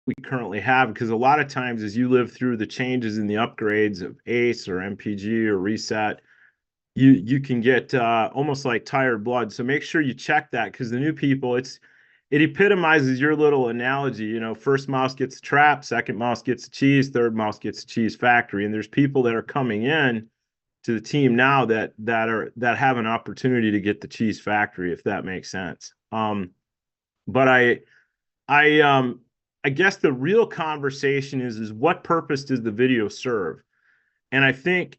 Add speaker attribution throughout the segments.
Speaker 1: we currently have, because a lot of times as you live through the changes in the upgrades of ACE or MPG or reset, you can get almost like tired blood. So make sure you check that, because the new people, it epitomizes your little analogy. First mouse gets a trap, second mouse gets a cheese, third mouse gets a cheese factory. And there's people that are coming in to the team now that have an opportunity to get the cheese factory, if that makes sense. But I guess the real conversation is what purpose does the video serve? And I think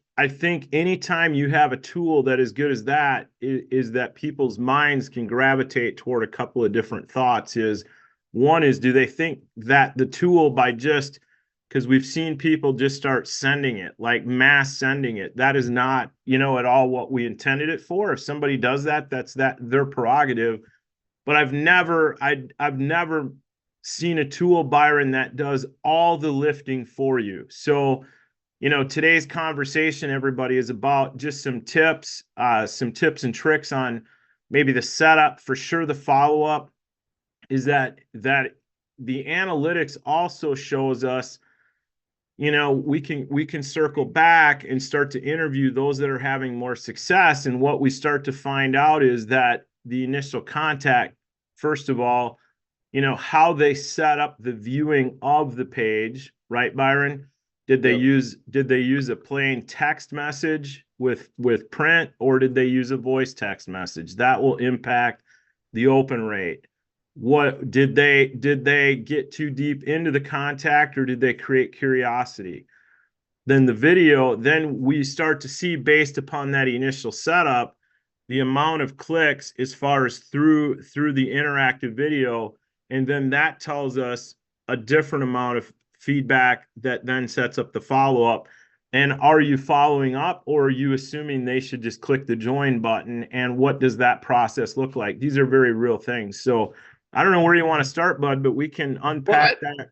Speaker 1: anytime you have a tool that is good as that, is that people's minds can gravitate toward a couple of different thoughts. One is, do they think that the tool, by just, because we've seen people just start sending it, like mass sending it, that is not, at all what we intended it for. If somebody does that, that's their prerogative. But I've never seen a tool, Byron, that does all the lifting for you. So, today's conversation, everybody, is about just some tips and tricks on maybe the setup. For sure, the follow-up is that the analytics also shows us, we can circle back and start to interview those that are having more success. And what we start to find out is that the initial contact, first of all, how they set up the viewing of the page, right, Byron? Did they use a plain text message with print, or did they use a voice text message? That will impact the open rate. What did they get too deep into the contact, or did they create curiosity? Then the video, then we start to see, based upon that initial setup, the amount of clicks as far as through the interactive video, and then that tells us a different amount of feedback that then sets up the follow-up. And are you following up, or are you assuming they should just click the join button? And what does that process look like? These are very real things. So I don't know where you want to start, Bud, but we can unpack that.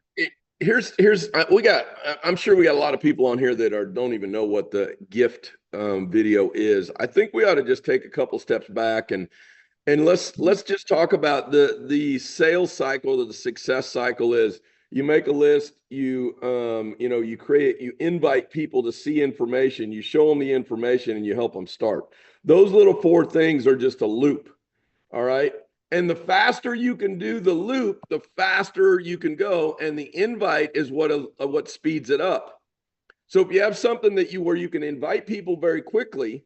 Speaker 2: I'm sure we got a lot of people on here that don't even know what the gift video is. I think we ought to just take a couple steps back and let's just talk about the sales cycle. The success cycle is, you make a list, you invite people to see information, you show them the information, and you help them start. Those little four things are just a loop. All right. And the faster you can do the loop, the faster you can go. And the invite is what speeds it up. So if you have something where you can invite people very quickly,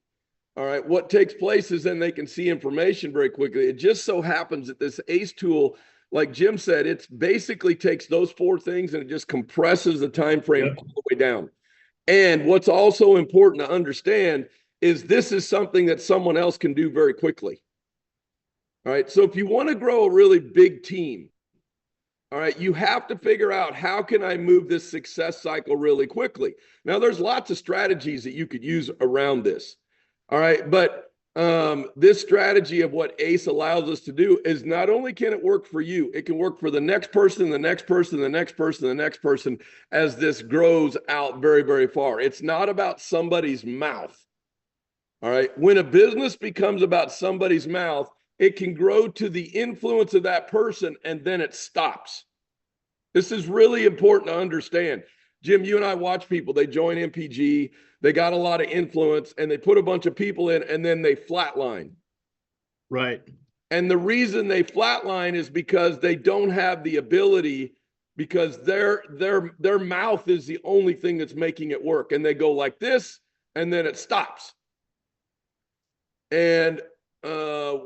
Speaker 2: all right, what takes place is then they can see information very quickly. It just so happens that this ACE tool, like Jim said, it basically takes those four things and it just compresses the time frame all the way down. And what's also important to understand is this is something that someone else can do very quickly. All right. So if you want to grow a really big team, all right, you have to figure out, how can I move this success cycle really quickly? Now, there's lots of strategies that you could use around this. All right. But this strategy of what ACE allows us to do is, not only can it work for you, it can work for the next person, the next person, the next person, the next person, as this grows out very, very far. It's not about somebody's mouth. All right. When a business becomes about somebody's mouth, it can grow to the influence of that person, and then it stops. This is really important to understand. Jim, you and I watch people, they join MPG, they got a lot of influence, and they put a bunch of people in, and then they flatline.
Speaker 1: Right.
Speaker 2: And the reason they flatline is because they don't have the ability, because their mouth is the only thing that's making it work. And they go like this, and then it stops. And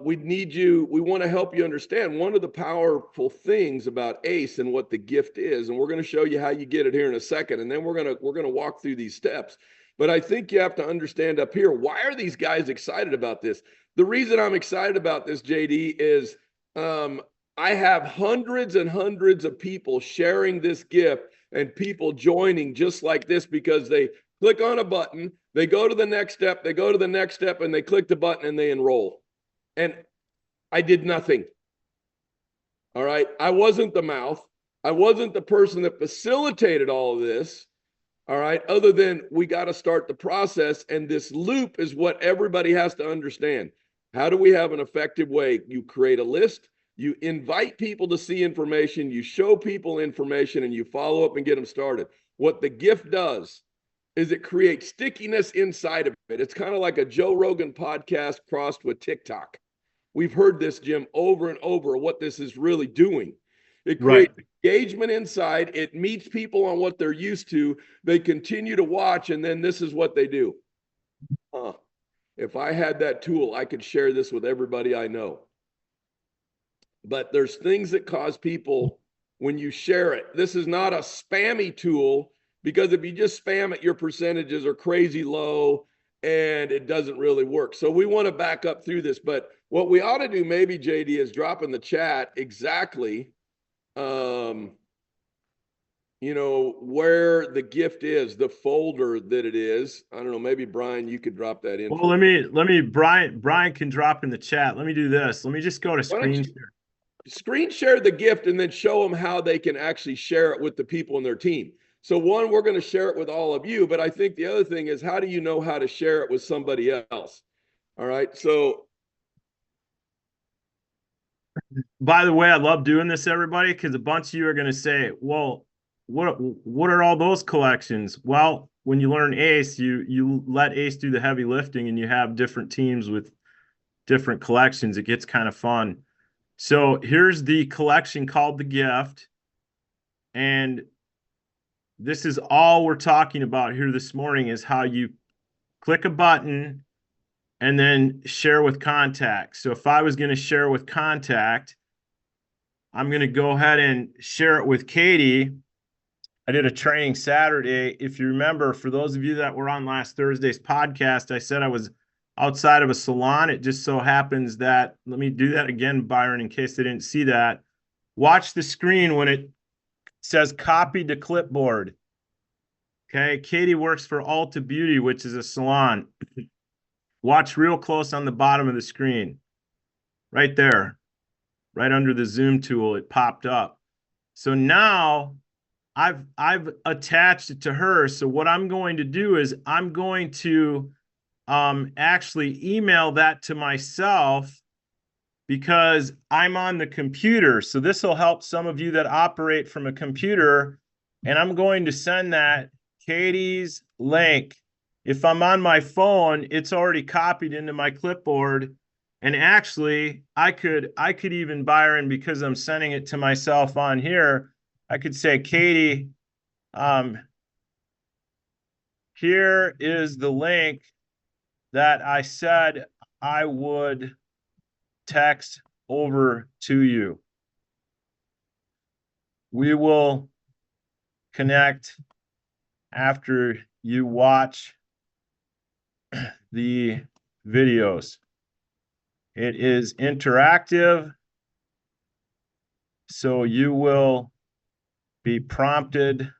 Speaker 2: we want to help you understand one of the powerful things about ACE and what the gift is, and we're going to show you how you get it here in a second, and then we're going to walk through these steps. But I think you have to understand up here, why are these guys excited about this? The reason I'm excited about this, JD, is I have hundreds and hundreds of people sharing this gift and people joining just like this, because they click on a button, they go to the next step, they go to the next step, and they click the button and they enroll. And I did nothing. All right. I wasn't the mouth. I wasn't the person that facilitated all of this. All right. Other than we got to start the process. And this loop is what everybody has to understand. How do we have an effective way? You create a list, You invite people to see information, you show people information, and you follow up and get them started. What the gift does is it creates stickiness inside of it. It's kind of like a Joe Rogan podcast crossed with TikTok. We've heard this, Jim, over and over, what this is really doing. It
Speaker 1: Right.
Speaker 2: creates engagement inside. It meets people on what they're used to. They continue to watch, and then this is what they do. If I had that tool, I could share this with everybody I know. But there's things that cause people, when you share it, this is not a spammy tool, because if you just spam it, your percentages are crazy low and it doesn't really work. So we want to back up through this. But what we ought to do maybe, JD, is drop in the chat exactly you know, where the gift is, the folder that it is. I don't know, maybe Brian, you could drop that in.
Speaker 1: Well, let me Brian can drop in the chat. Let me do this. Let me just go to screen share.
Speaker 2: Screen share the gift and then show them how they can actually share it with the people in their team. So one, we're going to share it with all of you, but I think the other thing is, how do you know how to share it with somebody else? All right. So
Speaker 1: by the way, I love doing this, everybody, because a bunch of you are going to say, well, what are all those collections? Well, when you learn ACE, you let ACE do the heavy lifting, and you have different teams with different collections. It gets kind of fun. So here's the collection called the gift. And this is all we're talking about here this morning, is how you click a button and then share with contact. So if I was going to share with contact, I'm going to go ahead and share it with Katie. I did a training Saturday. If you remember, for those of you that were on last Thursday's podcast, I said I was outside of a salon. It just so happens that, let me do that again, Byron, in case they didn't see that. Watch the screen when it says copy to clipboard. Okay, Katie works for Ulta Beauty, which is a salon. Watch real close on the bottom of the screen. Right there, right under the zoom tool, it popped up. So now I've attached it to her. So what I'm going to do is I'm going to actually email that to myself, because I'm on the computer. So this will help some of you that operate from a computer. And I'm going to send that Katie's link. If I'm on my phone, it's already copied into my clipboard. And actually, I could even, Byron, because I'm sending it to myself on here, I could say, Katie, here is the link that I said I would text over to you. We will connect after you watch the videos. It is interactive, so you will be prompted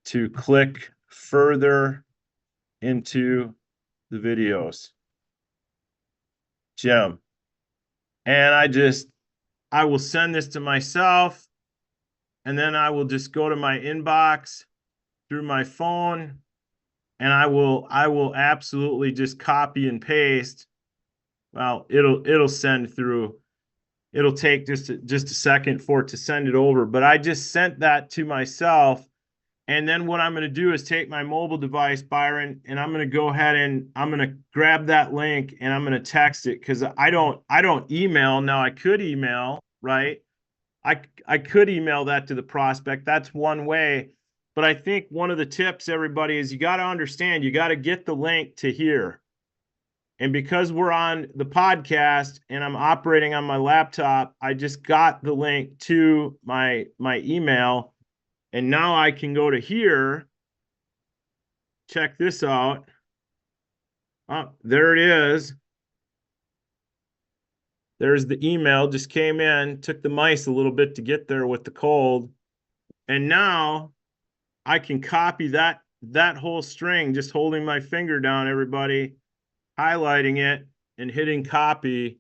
Speaker 1: to click further into the videos. Jim. And I will send this to myself, and then I will just go to my inbox through my phone, and I will absolutely just copy and paste. Well, it'll send through. It'll take just a second for it to send it over, but I just sent that to myself. And then what I'm going to do is take my mobile device, Byron, and I'm going to go ahead and I'm going to grab that link and I'm going to text it, because I don't email. Now I could email, right? I could email that to the prospect. That's one way. But I think one of the tips, everybody, is you got to understand, you got to get the link to here. And because we're on the podcast and I'm operating on my laptop, I just got the link to my email. And now I can go to here. Check this out. Oh, there it is. There's the email, just came in, took the mice a little bit to get there with the cold. And now I can copy that whole string, just holding my finger down, everybody, highlighting it and hitting copy.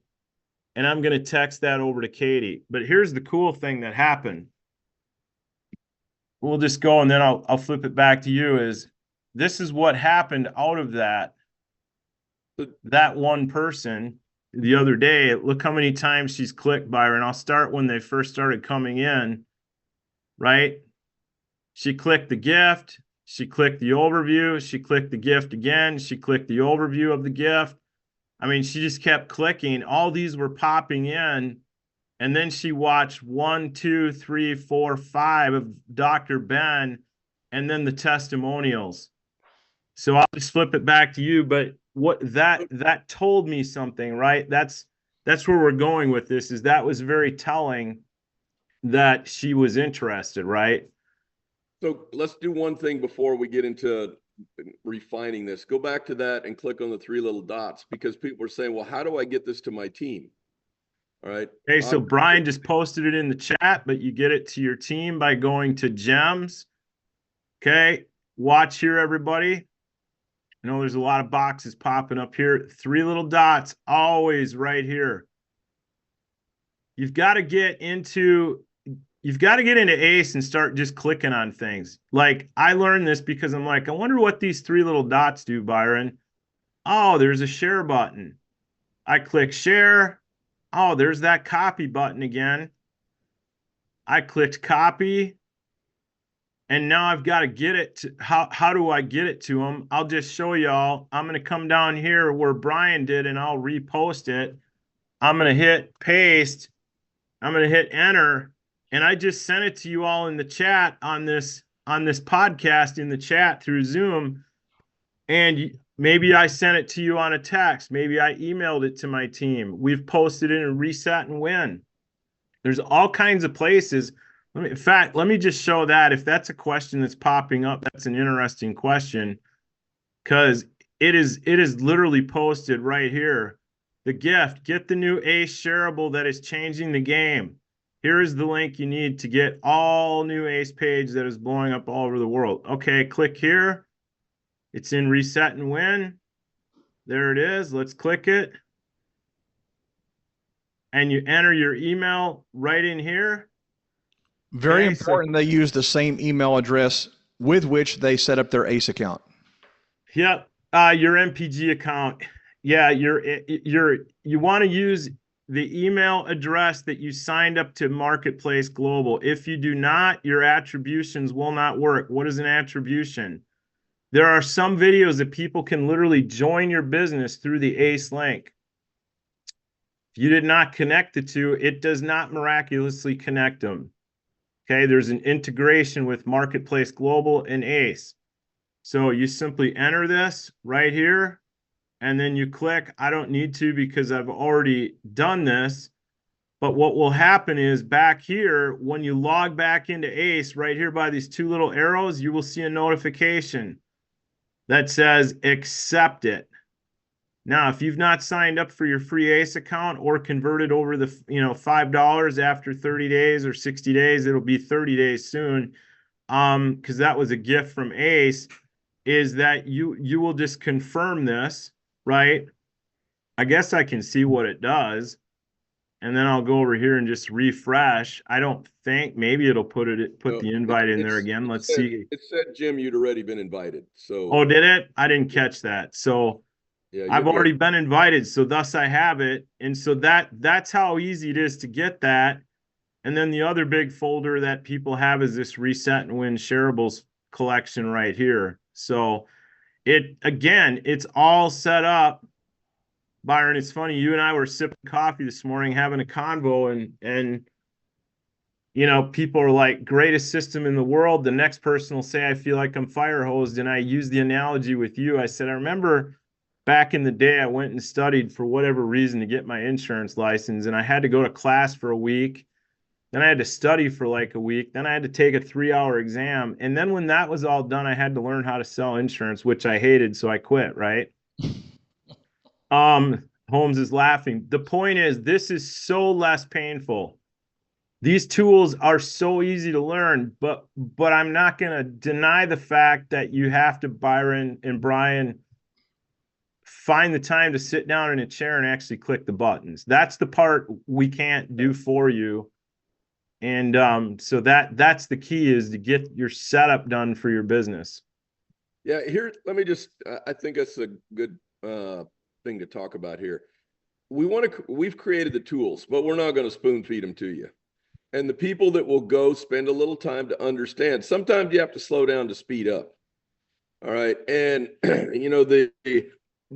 Speaker 1: And I'm going to text that over to Katie. But here's the cool thing that happened. We'll just go and then I'll flip it back to you. Is this is what happened out of that one person. the other day. Look how many times she's clicked, Byron. I'll start when they first started coming in, right? She clicked the gift. She clicked the overview. She clicked the gift again. She clicked the overview of the gift. I mean, she just kept clicking. All these were popping in. And then she watched 1, 2, 3, 4, 5 of Dr. Ben, and then the testimonials. So I'll just flip it back to you. But what that told me something, right? That's where we're going with this, is that was very telling that she was interested, right?
Speaker 2: So let's do one thing before we get into refining this. Go back to that and click on the three little dots, because people are saying, well, how do I get this to my team? All right.
Speaker 1: Okay, so Brian just posted it in the chat, but you get it to your team by going to gems. Okay, watch here, everybody. I know there's a lot of boxes popping up here. Three little dots, always right here. You've got to get into ACE and start just clicking on things. Like, I learned this because I'm like, I wonder what these three little dots do, Byron. Oh, there's a share button. I click share. Oh, there's that copy button again. I clicked copy. And now I've got to get it to, how do I get it to them? I'll just show y'all. I'm going to come down here where Brian did, and I'll repost it. I'm going to hit paste. I'm going to hit enter. And I just sent it to you all in the chat on this podcast in the chat through Zoom. And maybe I sent it to you on a text. Maybe I emailed it to my team. We've posted it in Reset and Win. There's all kinds of places. In fact, let me just show that. If that's a question that's popping up, that's an interesting question, because it is literally posted right here. The gift, get the new ACE shareable that is changing the game. Here is the link you need to get all new ACE page that is blowing up all over the world. Okay, click here. It's in Reset and Win. There it is. Let's click it. And you enter your email right in here.
Speaker 3: Very important, they use the same email address with which they set up their ACE account.
Speaker 1: Yep. Your MPG account. Yeah, you want to use the email address that you signed up to Marketplace Global. If you do not, your attributions will not work. What is an attribution? There are some videos that people can literally join your business through the ACE link. If you did not connect the two, it does not miraculously connect them. Okay, there's an integration with Marketplace Global and ACE. So you simply enter this right here, and then you click. I don't need to because I've already done this. But what will happen is back here, when you log back into ACE, right here by these two little arrows, you will see a notification that says accept it. Now, if you've not signed up for your free ACE account or converted over the $5 after 30 days or 60 days, it'll be 30 days soon, because that was a gift from ACE, is that you will just confirm this, right? I guess I can see what it does, and then I'll go over here and just refresh. I don't think, maybe it'll put the invite in there again. Let's see.
Speaker 2: It said, Jim, you'd already been invited. So.
Speaker 1: Oh, did it? I didn't catch that. So. Yeah, I've already been invited, so thus I have it. And so that's how easy it is to get that. And then the other big folder that people have is this Reset and Win shareables collection right here. So it's all set up. Byron, it's funny, you and I were sipping coffee this morning, having a convo, and people are like, greatest system in the world. The next person will say, I feel like I'm fire hosed. And I use the analogy with you. I said, I remember back in the day, I went and studied for whatever reason to get my insurance license, and I had to go to class for a week. Then I had to study for like a week. Then I had to take a 3-hour exam. And then when that was all done, I had to learn how to sell insurance, which I hated. So I quit, right? Holmes is laughing. The point is, this is so less painful. These tools are so easy to learn, but I'm not going to deny the fact that you have to, Byron and Brian, find the time to sit down in a chair and actually click the buttons. That's the part we can't do for you. And so that's the key, is to get your setup done for your business.
Speaker 2: Yeah, here, let me just, I think that's a good thing to talk about here. we've created the tools, but we're not going to spoon feed them to you. And the people that will go spend a little time to understand, sometimes you have to slow down to speed up. All right. And the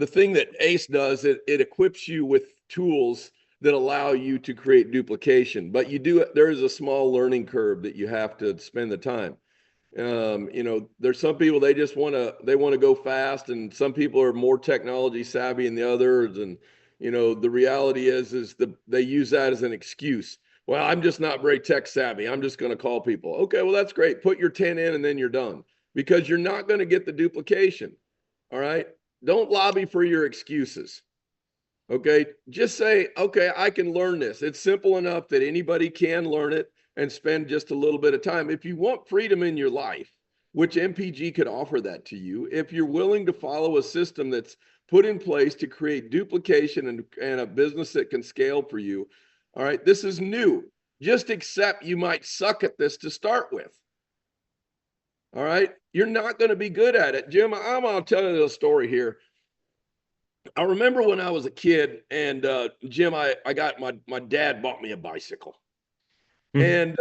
Speaker 2: thing that ACE does, it equips you with tools that allow you to create duplication, but there is a small learning curve that you have to spend the time. There's some people, they want to go fast, and some people are more technology savvy than the others. And, the reality is they use that as an excuse. Well, I'm just not very tech savvy. I'm just going to call people. Okay, well, that's great. Put your 10 in and then you're done, because you're not going to get the duplication. All right. Don't lobby for your excuses. Okay. Just say, okay, I can learn this. It's simple enough that anybody can learn it and spend just a little bit of time. If you want freedom in your life, which MPG could offer that to you, if you're willing to follow a system that's put in place to create duplication and a business that can scale for you. All right. This is new. Just accept you might suck at this to start with. All right. You're not going to be good at it. Jim, I'll tell you a story here. I remember when I was a kid, and Jim, I got my dad bought me a bicycle. And,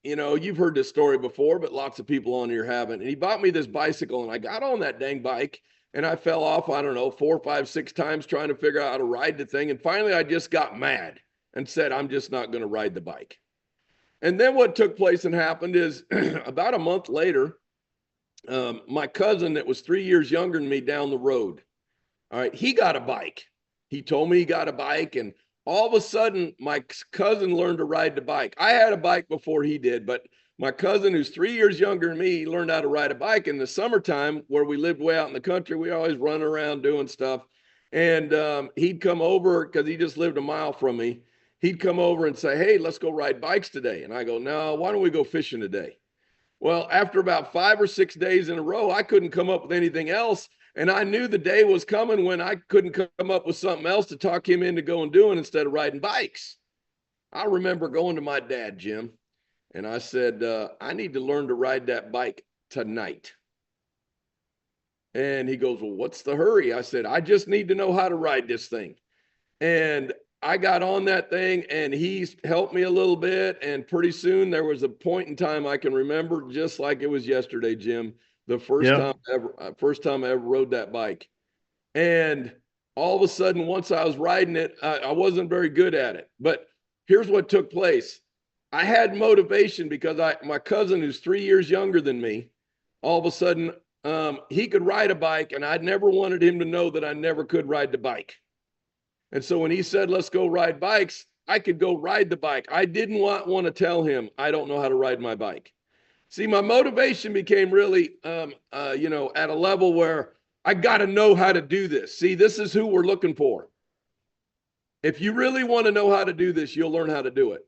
Speaker 2: you've heard this story before, but lots of people on here haven't. And he bought me this bicycle, and I got on that dang bike, and I fell off, I don't know, 4, 5, 6 times trying to figure out how to ride the thing. And finally, I just got mad and said, I'm just not going to ride the bike. And then what took place and happened is about a month later, my cousin that was 3 years younger than me down the road, all right, he got a bike. He told me he got a bike, and all of a sudden, my cousin learned to ride the bike. I had a bike before he did, but my cousin, who's 3 years younger than me, learned how to ride a bike. In the summertime, where we lived way out in the country, we always run around doing stuff. And he'd come over, because he just lived a mile from me. He'd come over and say, hey, let's go ride bikes today. And I go, no, why don't we go fishing today? Well, after about 5 or 6 days in a row, I couldn't come up with anything else. And I knew the day was coming when I couldn't come up with something else to talk him into going doing instead of riding bikes. I remember going to my dad, Jim, and I said, I need to learn to ride that bike tonight. And he goes, well, what's the hurry? I said, I just need to know how to ride this thing. And I got on that thing, and he helped me a little bit. And pretty soon there was a point in time I can remember just like it was yesterday, Jim. The first time I ever rode that bike. And all of a sudden, once I was riding it, I wasn't very good at it. But here's what took place. I had motivation because my cousin, who's 3 years younger than me, all of a sudden, he could ride a bike, and I'd never wanted him to know that I never could ride the bike. And so when he said, let's go ride bikes, I could go ride the bike. I didn't want to tell him I don't know how to ride my bike. See, my motivation became really, at a level where I got to know how to do this. See, this is who we're looking for. If you really want to know how to do this, you'll learn how to do it.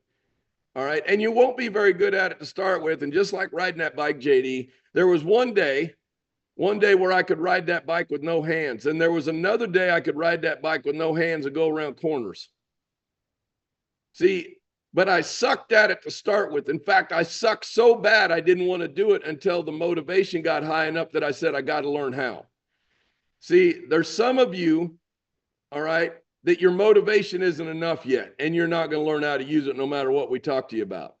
Speaker 2: All right. And you won't be very good at it to start with. And just like riding that bike, JD, there was one day where I could ride that bike with no hands. And there was another day I could ride that bike with no hands and go around corners. See, but I sucked at it to start with. In fact, I sucked so bad I didn't want to do it until the motivation got high enough that I said, I got to learn how. See, there's some of you, all right, that your motivation isn't enough yet, and you're not going to learn how to use it no matter what we talk to you about.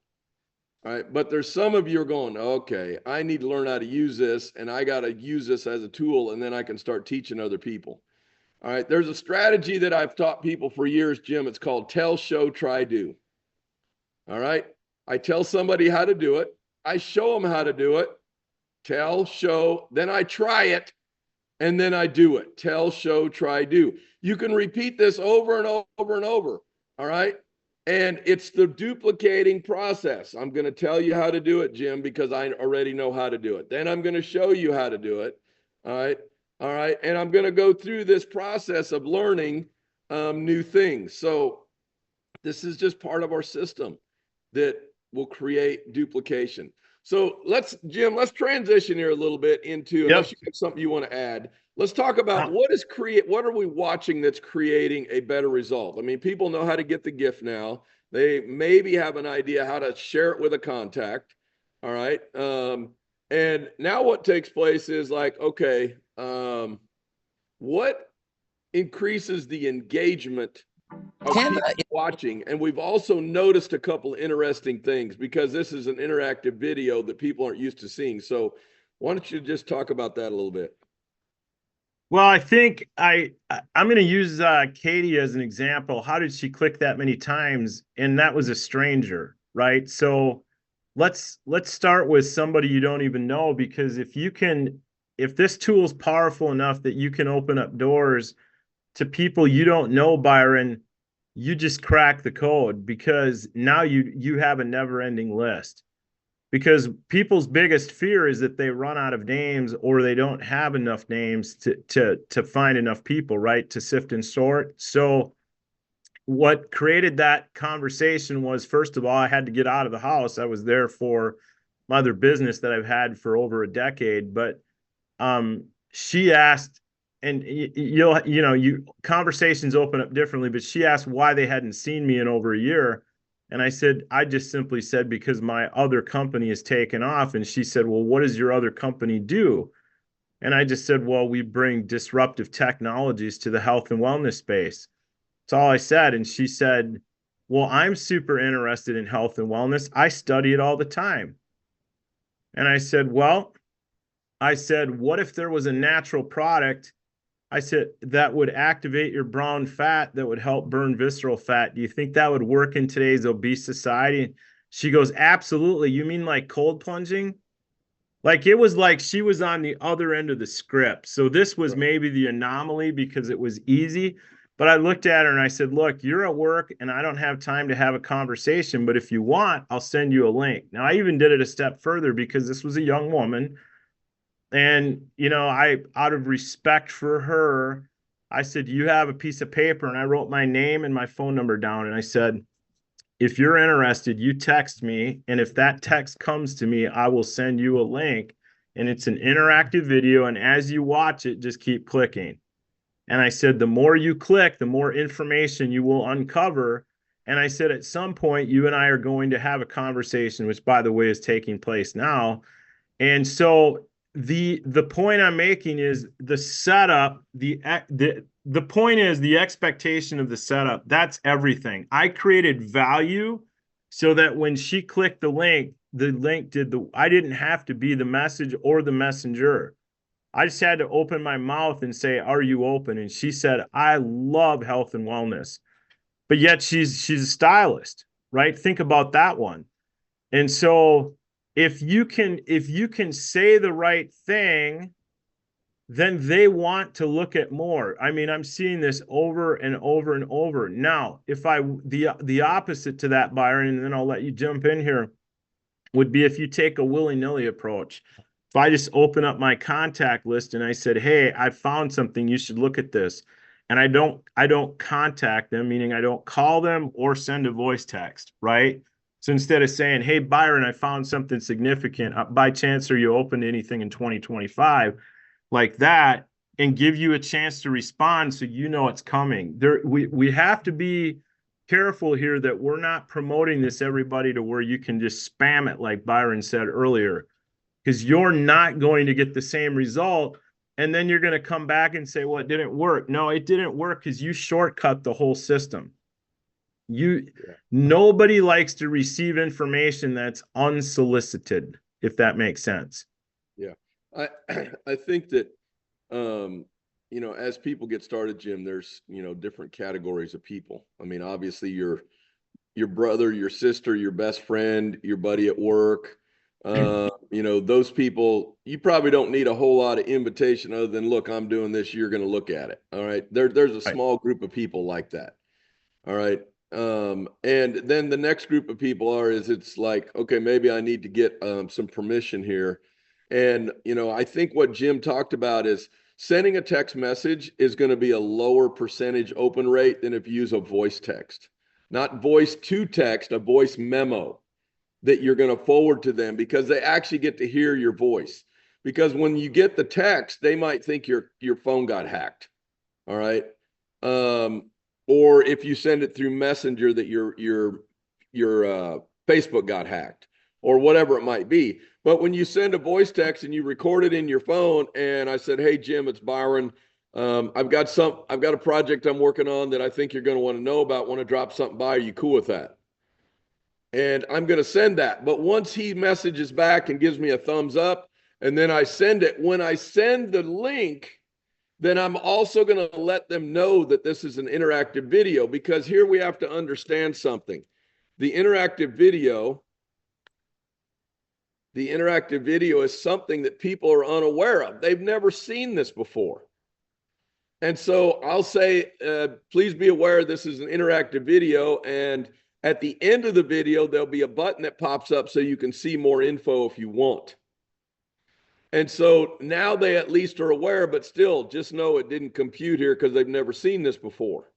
Speaker 2: All right, but there's some of you are going, okay, I need to learn how to use this, and I got to use this as a tool, and then I can start teaching other people. All right, there's a strategy that I've taught people for years, Jim. It's called tell, show, try, do. All right. I tell somebody how to do it. I show them how to do it. Tell, show, then I try it, and then I do it. Tell, show, try, do. You can repeat this over and over and over. All right. And it's the duplicating process. I'm going to tell you how to do it, Jim, because I already know how to do it. Then I'm going to show you how to do it. All right. All right. And I'm going to go through this process of learning new things. So this is just part of our system that will create duplication. So Jim, let's transition here a little bit into, unless you have something you want to add, let's talk about what are we watching that's creating a better result? I mean, people know how to get the gift now. They maybe have an idea how to share it with a contact. All right. And now what takes place is like, okay, what increases the engagement of people watching. And we've also noticed a couple of interesting things because this is an interactive video that people aren't used to seeing. So why don't you just talk about that a little bit?
Speaker 1: Well, I think I'm going to use Katie as an example. How did she click that many times? And that was a stranger, right? So let's start with somebody you don't even know, because if this tool is powerful enough that you can open up doors to people you don't know, Byron, you just crack the code, because now you have a never-ending list. Because people's biggest fear is that they run out of names, or they don't have enough names to find enough people, right, to sift and sort. So what created that conversation was, first of all, I had to get out of the house. I was there for my other business that I've had for over a decade. But she asked, and you conversations open up differently, but she asked why they hadn't seen me in over a year. And I just simply said, because my other company is taken off. And she said, well, what does your other company do? And I just said, well, we bring disruptive technologies to the health and wellness space. That's all I said. And she said, well, I'm super interested in health and wellness. I study it all the time. And I said, what if there was a natural product, I said, that would activate your brown fat, that would help burn visceral fat? Do you think that would work in today's obese society? She goes, absolutely. You mean like cold plunging? Like, it was like she was on the other end of the script. So this was maybe the anomaly because it was easy. But I looked at her and I said, look, you're at work and I don't have time to have a conversation, but if you want, I'll send you a link. Now, I even did it a step further, because this was a young woman. And, out of respect for her, I said, you have a piece of paper? And I wrote my name and my phone number down. And I said, if you're interested, you text me. And if that text comes to me, I will send you a link. And it's an interactive video. And as you watch it, just keep clicking. And I said, the more you click, the more information you will uncover. And I said, at some point, you and I are going to have a conversation, which, by the way, is taking place now. And so the point I'm making is the setup, the point is the expectation of the setup. That's everything. I created value so that when she clicked the link I didn't have to be the message or the messenger. I just had to open my mouth and say, are you open? And she said, I love health and wellness. But yet she's a stylist, right? Think about that one. And so if you can say the right thing, then they want to look at more. I mean, I'm seeing this over and over and over. Now, if the opposite to that, Byron, and then I'll let you jump in here, would be if you take a willy-nilly approach. If I just open up my contact list and I said, hey, I found something, you should look at this. And I don't contact them, meaning I don't call them or send a voice text, right? So instead of saying, hey, Byron, I found something significant, by chance, are you open to anything in 2025? Like that, and give you a chance to respond so you know it's coming. We have to be careful here that we're not promoting this, everybody, to where you can just spam it, like Byron said earlier, because you're not going to get the same result. And then you're going to come back and say, well, it didn't work. No, it didn't work because you shortcut the whole system. Nobody likes to receive information that's unsolicited, if that makes sense.
Speaker 2: Yeah. I think that, as people get started, Jim, there's, different categories of people. I mean, obviously your brother, your sister, your best friend, your buddy at work, those people, you probably don't need a whole lot of invitation other than, look, I'm doing this, you're going to look at it. All right. There's a small group of people like that. All right. And then the next group of people it's like, okay, maybe I need to get some permission here. And, I think what Jim talked about is sending a text message is going to be a lower percentage open rate than if you use a voice text, not voice to text, a voice memo that you're going to forward to them, because they actually get to hear your voice. Because when you get the text, they might think your phone got hacked. All right. Or if you send it through Messenger, that your Facebook got hacked or whatever it might be. But when you send a voice text and you record it in your phone, and I said, hey, Jim, it's Byron. I've got a project I'm working on that I think you're going to want to know about. Want to drop something by? Are you cool with that? And I'm going to send that. But once he messages back and gives me a thumbs up, and then I send it, when I send the link, then I'm also going to let them know that this is an interactive video, because here we have to understand something. The interactive video is something that people are unaware of. They've never seen this before. And so I'll say, please be aware this is an interactive video. And at the end of the video, there'll be a button that pops up so you can see more info if you want. And so now they at least are aware, but still just know it didn't compute here because they've never seen this before.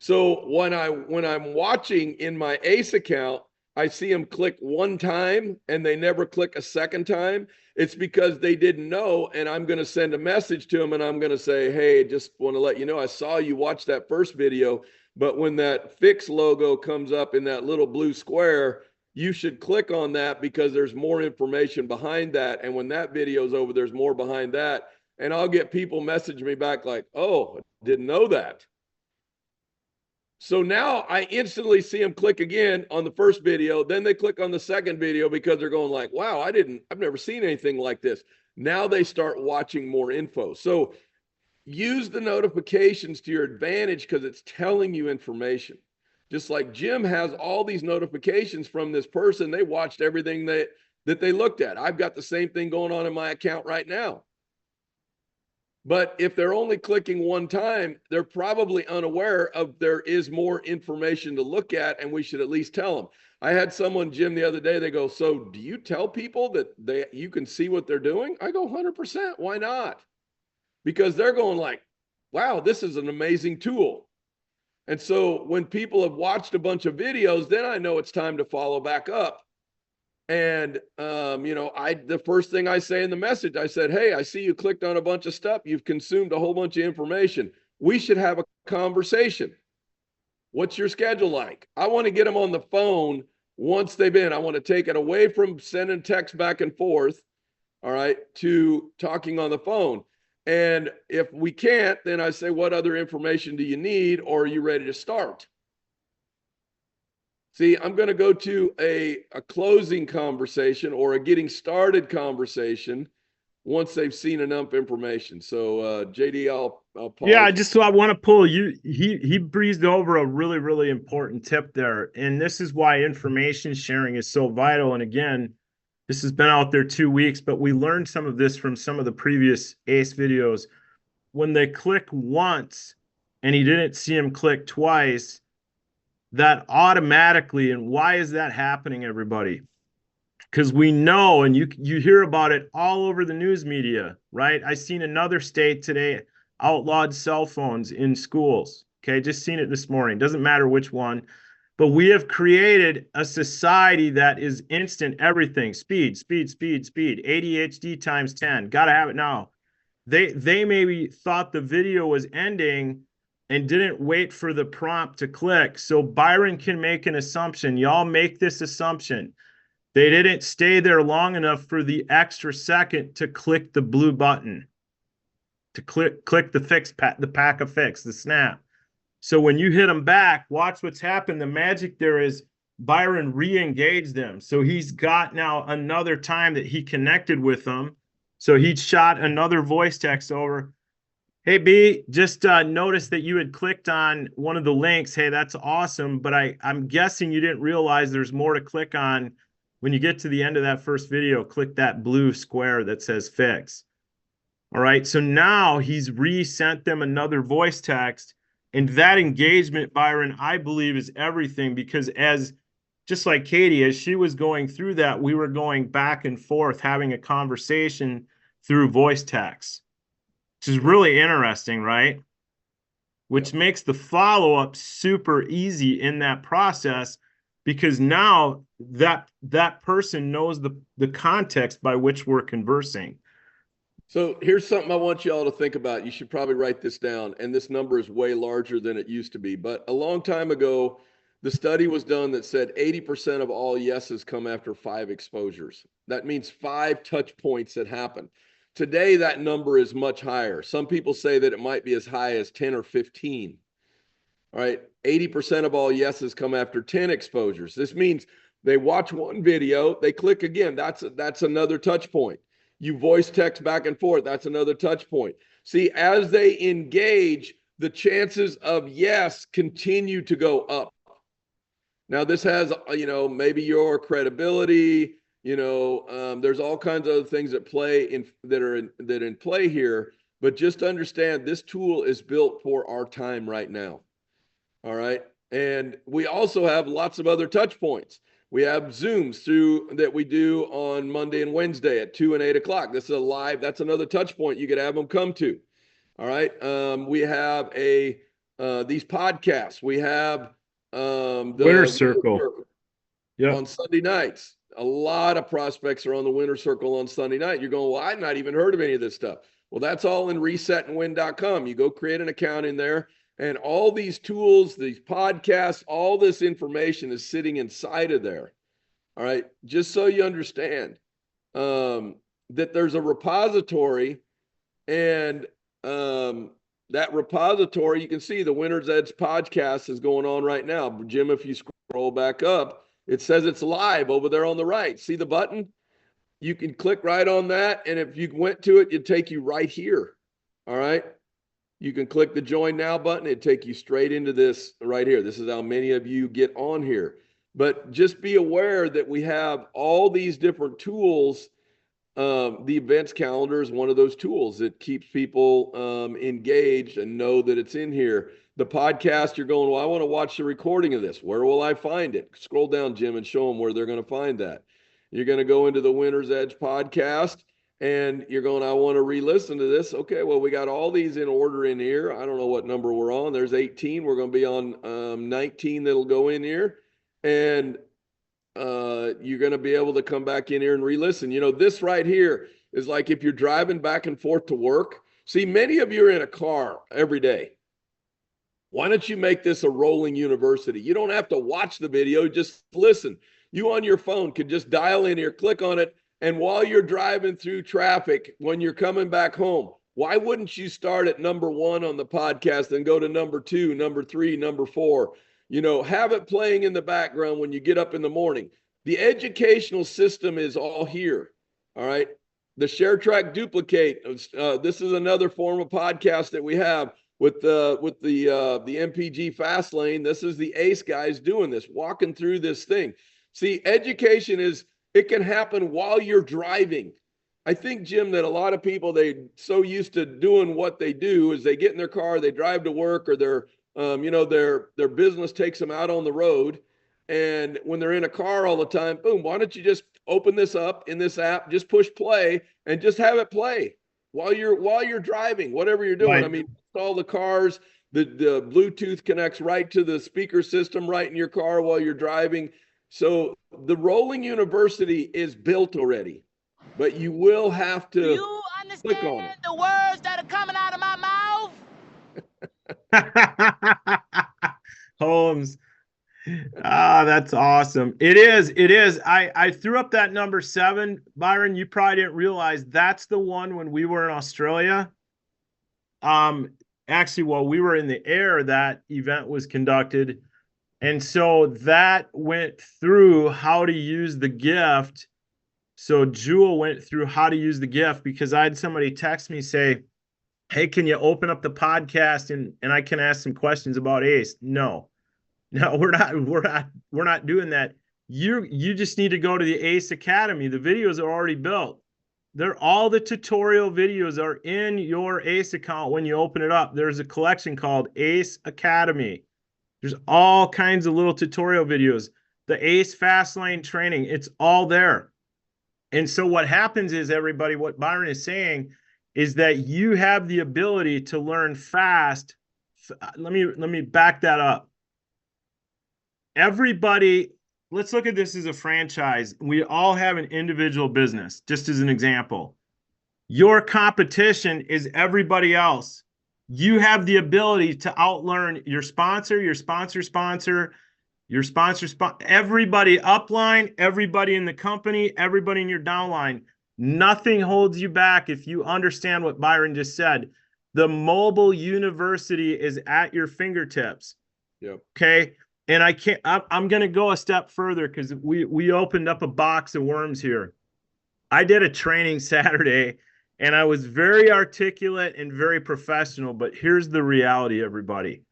Speaker 2: So when I'm watching in my ACE account, I see them click one time and they never click a second time. It's because they didn't know, and I'm going to send a message to them and I'm going to say, hey, just want to let you know, I saw you watch that first video, but when that pHix logo comes up in that little blue square, you should click on that because there's more information behind that. And when that video is over, there's more behind that. And I'll get people message me back like, oh, didn't know that. So now I instantly see them click again on the first video. Then they click on the second video because they're going like, wow, I've never seen anything like this. Now they start watching more info. So use the notifications to your advantage because it's telling you information. Just like Jim has all these notifications from this person, they watched everything that they looked at. I've got the same thing going on in my account right now. But if they're only clicking one time, they're probably unaware of there is more information to look at, and we should at least tell them. I had someone, Jim, the other day, they go, so do you tell people that you can see what they're doing? I go, 100%. Why not? Because they're going like, wow, this is an amazing tool. And so when people have watched a bunch of videos, then I know it's time to follow back up. And, the first thing I say in the message, I said, hey, I see you clicked on a bunch of stuff. You've consumed a whole bunch of information. We should have a conversation. What's your schedule like? I want to get them on the phone once they've been. I want to take it away from sending text back and forth, all right, to talking on the phone. And if we can't, then I say, what other information do you need? Or are you ready to start? See, I'm going to go to a closing conversation or a getting started conversation once they've seen enough information. So JD, I'll pause.
Speaker 1: Yeah, I want to pull you. He breezed over a really, really important tip there. And this is why information sharing is so vital. And again, this has been out there 2 weeks, but we learned some of this from some of the previous ACE videos. When they click once and he didn't see him click twice, that automatically, and why is that happening, everybody? Because we know, and you hear about it all over the news media, right? I seen another state today outlawed cell phones in schools. Okay, just seen it this morning. Doesn't matter which one. But we have created a society that is instant everything. Speed, speed, speed, speed. ADHD times 10. Got to have it now. They maybe thought the video was ending and didn't wait for the prompt to click. So Byron can make an assumption. Y'all make this assumption. They didn't stay there long enough for the extra second to click the blue button, to click the pack of pHix, the snap. So when you hit them back, watch what's happened. The magic there is Byron re-engaged them. So he's got now another time that he connected with them. So he shot another voice text over. Hey, B, just noticed that you had clicked on one of the links. Hey, that's awesome. But I'm guessing you didn't realize there's more to click on. When you get to the end of that first video, click that blue square that says pHix. All right. So now he's resent them another voice text. And that engagement, Byron, I believe is everything, because just like Katie, as she was going through that, we were going back and forth, having a conversation through voice text. Which is really interesting, right? Which makes the follow-up super easy in that process, because now that person knows the context by which we're conversing.
Speaker 2: So here's something I want you all to think about. You should probably write this down. And this number is way larger than it used to be. But a long time ago, the study was done that said 80% of all yeses come after 5 exposures. That means 5 touch points that happen. Today, that number is much higher. Some people say that it might be as high as 10 or 15. All right. 80% of all yeses come after 10 exposures. This means they watch one video, they click again. That's another touch point. You voice text back and forth. That's another touch point. See, as they engage, the chances of yes continue to go up. Now, this has, maybe your credibility, there's all kinds of other things that are in play here. But just understand this tool is built for our time right now. All right. And we also have lots of other touch points. We have Zooms that we do on Monday and Wednesday at 2 and 8 o'clock. This is a live. That's another touch point you could have them come to. All right. We have these podcasts. We have the
Speaker 1: Winner Circle.
Speaker 2: Yep. On Sunday nights. A lot of prospects are on the Winner Circle on Sunday night. You're going, well, I've not even heard of any of this stuff. Well, that's all in resetandwin.com. You go create an account in there. And all these tools, these podcasts, all this information is sitting inside of there. All right. Just so you understand that there's a repository, and that repository, you can see the Winner's Edge podcast is going on right now. Jim, if you scroll back up, it says it's live over there on the right. See the button? You can click right on that. And if you went to it, it'd take you right here. All right. You can click the join now button. It'd take you straight into this right here. This is how many of you get on here. But just be aware that we have all these different tools. The events calendar is one of those tools that keeps people engaged and know that it's in here. The podcast, you're going, well, I want to watch the recording of this. Where will I find it? Scroll down, Jim, and show them where they're going to find that. You're going to go into the Winner's Edge podcast. And you're going, I want to re-listen to this. Okay, well, we got all these in order in here. I don't know what number we're on. There's 18. We're going to be on 19 that'll go in here. And you're going to be able to come back in here and re-listen. This right here is like if you're driving back and forth to work. See, many of you are in a car every day. Why don't you make this a rolling university? You don't have to watch the video, just listen. You on your phone could just dial in here, click on it. And while you're driving through traffic, when you're coming back home, why wouldn't you start at number 1 on the podcast and go to number 2, number 3, number 4? Have it playing in the background when you get up in the morning. The educational system is all here. All right. The share track duplicate. This is another form of podcast that we have with the MPG fast lane. This is the ACE guys doing this, walking through this thing. See, education it can happen while you're driving. I think, Jim, that a lot of people, they so used to doing what they do is they get in their car, they drive to work, or their business takes them out on the road. And when they're in a car all the time, boom, why don't you just open this up in this app, just push play and just have it play while you're driving, whatever you're doing. Right. I mean, all the cars, the Bluetooth connects right to the speaker system right in your car while you're driving. So the rolling university is built already, but you will have to click on it.
Speaker 4: The words that are coming out of my mouth.
Speaker 1: Holmes. That's awesome. It is. I threw up that number 7, Byron. You probably didn't realize that's the one when we were in Australia. Actually, while we were in the air, that event was conducted. And so that went through how to use the gift. So Jewel went through how to use the gift because I had somebody text me say, hey, can you open up the podcast and I can ask some questions about ACE? No, we're not doing that. You just need to go to the ACE Academy. The videos are already built. All the tutorial videos are in your ACE account. When you open it up, there's a collection called ACE Academy. There's all kinds of little tutorial videos. The ACE fast lane training, it's all there. And so what happens is, everybody, what Byron is saying is that you have the ability to learn fast. Let me back that up. Everybody, let's look at this as a franchise. We all have an individual business, just as an example. Your competition is everybody else. You have the ability to outlearn your sponsor, your sponsor, everybody upline, everybody in the company, everybody in your downline. Nothing holds you back if you understand what Byron just said. The mobile university is at your fingertips.
Speaker 2: Yep.
Speaker 1: Okay. And I'm going to go a step further because we opened up a box of worms here. I did a training Saturday and I was very articulate and very professional, but here's the reality, everybody.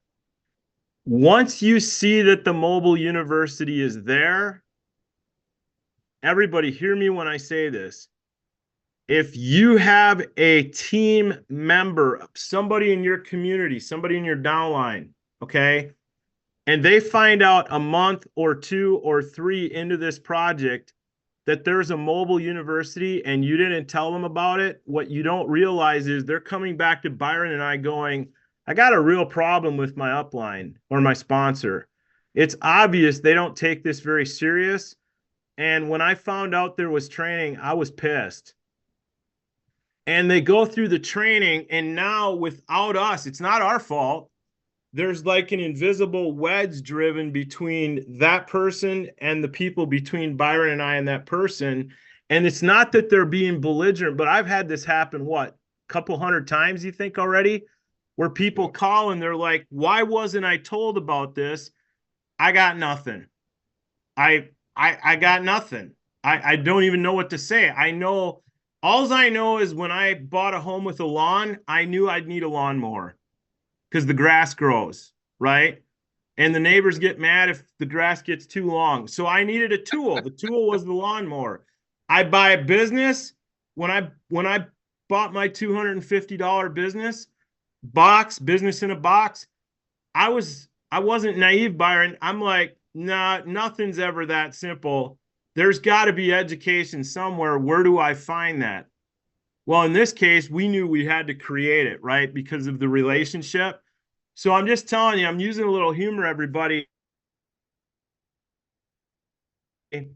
Speaker 1: Once you see that the mobile university is there, everybody hear me when I say this. If you have a team member, somebody in your community, somebody in your downline, okay, and they find out a month or 2 or 3 into this project that there's a mobile university and you didn't tell them about it, what you don't realize is they're coming back to Byron and I going, I got a real problem with my upline or my sponsor. It's obvious they don't take this very serious. And when I found out there was training, I was pissed. And they go through the training, and now without us, it's not our fault. There's like an invisible wedge driven between that person and the people between Byron and I and that person. And it's not that they're being belligerent, but I've had this happen, what, a couple hundred times, you think already, where people call and they're like, why wasn't I told about this? I got nothing. I got nothing. I don't even know what to say. All I know is when I bought a home with a lawn, I knew I'd need a lawnmower because the grass grows, right? And the neighbors get mad if the grass gets too long. So I needed a tool. The tool was the lawnmower. I buy a business. When I bought my $250 business in a box, I wasn't naive, Byron. I'm like, nah, nothing's ever that simple. There's got to be education somewhere. Where do I find that? Well, in this case, we knew we had to create it, right? Because of the relationship. So I'm just telling you, I'm using a little humor, everybody. There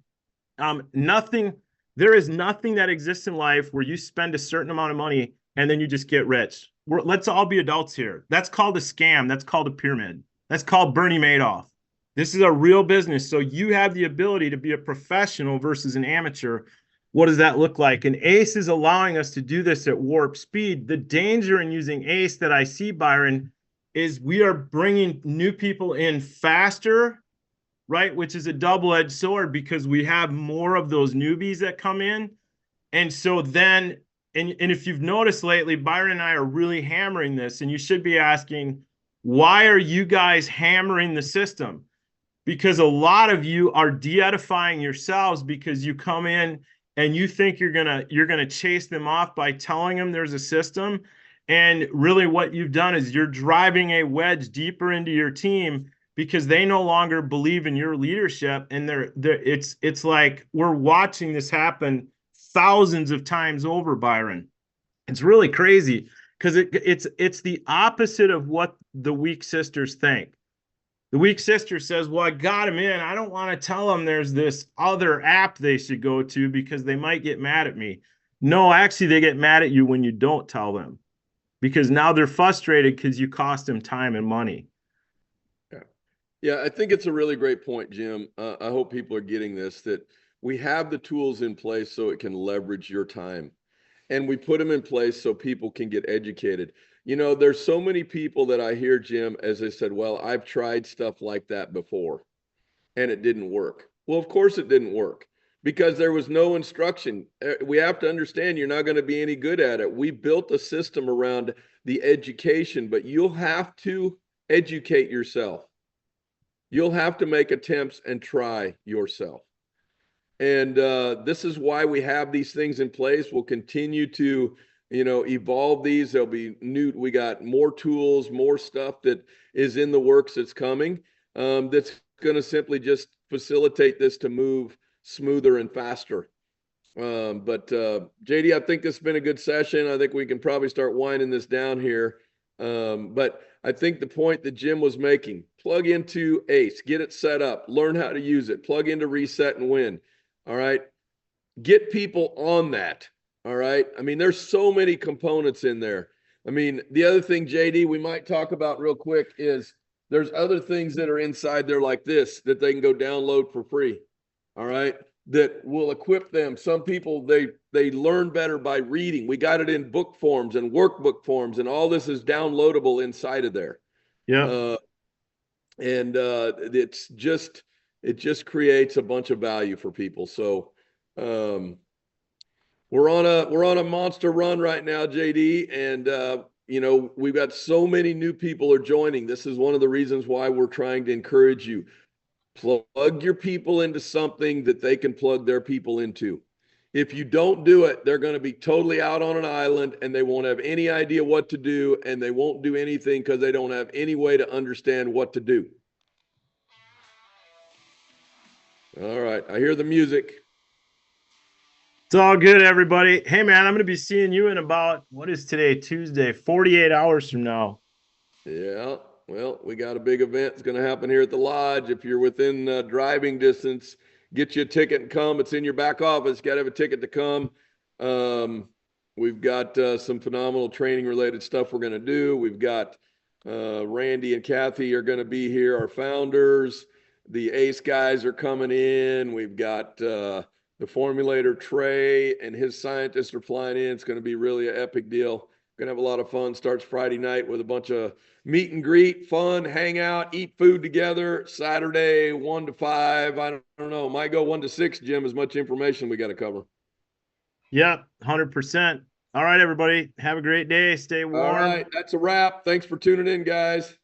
Speaker 1: is nothing that exists in life where you spend a certain amount of money and then you just get rich. Let's all be adults here. That's called a scam. That's called a pyramid. That's called Bernie Madoff. This is a real business. So you have the ability to be a professional versus an amateur. What does that look like? And ACE is allowing us to do this at warp speed. The danger in using ACE that I see, Byron, is we are bringing new people in faster, right? Which is a double-edged sword because we have more of those newbies that come in. And so then, and if you've noticed lately, Byron and I are really hammering this, and you should be asking, why are you guys hammering the system? Because a lot of you are de-edifying yourselves because you come in and you think you're gonna chase them off by telling them there's a system. And really what you've done is you're driving a wedge deeper into your team because they no longer believe in your leadership. And it's like we're watching this happen thousands of times over, Byron. It's really crazy because it's the opposite of what the weak sisters think. The weak sister says, well, I got him in. I don't want to tell them there's this other app they should go to because they might get mad at me. No, actually, they get mad at you when you don't tell them because now they're frustrated because you cost them time and money.
Speaker 2: Yeah, I think it's a really great point, Jim. I hope people are getting this, that we have the tools in place so it can leverage your time. And we put them in place so people can get educated. You know, there's so many people that I hear, Jim, as I said, well, I've tried stuff like that before and it didn't work. Well, of course it didn't work because there was no instruction. We have to understand you're not going to be any good at it. We built a system around the education, but you'll have to educate yourself. You'll have to make attempts and try yourself. And this is why we have these things in place. We'll continue to evolve these. There'll be new, we got more tools, more stuff that is in the works that's coming. That's going to simply just facilitate this to move smoother and faster. But JD, I think this has been a good session. I think we can probably start winding this down here. But I think the point that Jim was making, plug into ACE, get it set up, learn how to use it, plug into Reset and Win. All right. Get people on that. All right. I mean, there's so many components in there. I mean, the other thing, JD, we might talk about real quick is there's other things that are inside there like this that they can go download for free. All right. That will equip them. Some people, they They learn better by reading. We got it in book forms and workbook forms, and all this is downloadable inside of there.
Speaker 1: Yeah.
Speaker 2: It just creates a bunch of value for people. So we're on a monster run right now, JD, and you know, we've got so many new people are joining. This is one of the reasons why we're trying to encourage you. Plug your people into something that they can plug their people into. If you don't do it, they're going to be totally out on an island and they won't have any idea what to do, and they won't do anything because they don't have any way to understand what to do. All right. I hear the music.
Speaker 1: It's all good, everybody. Hey, man, I'm going to be seeing you in about, what is today? Tuesday, 48 hours from now.
Speaker 2: Yeah. Well, we got a big event. It's going to happen here at the lodge. If you're within driving distance, get you a ticket and come. It's in your back office. Got to have a ticket to come. We've got some phenomenal training related stuff we're going to do. We've got Randy and Kathy are going to be here, our founders. The ACE guys are coming in. We've got the formulator Trey and his scientists are flying in. It's going to be really an epic deal. Going to have a lot of fun. Starts Friday night with a bunch of meet and greet, fun, hang out, eat food together. Saturday, 1 to 5. I don't know. Might go 1 to 6, Jim, as much information we got to cover.
Speaker 1: Yep, 100%. All right, everybody. Have a great day. Stay warm.
Speaker 2: All right. That's a wrap. Thanks for tuning in, guys.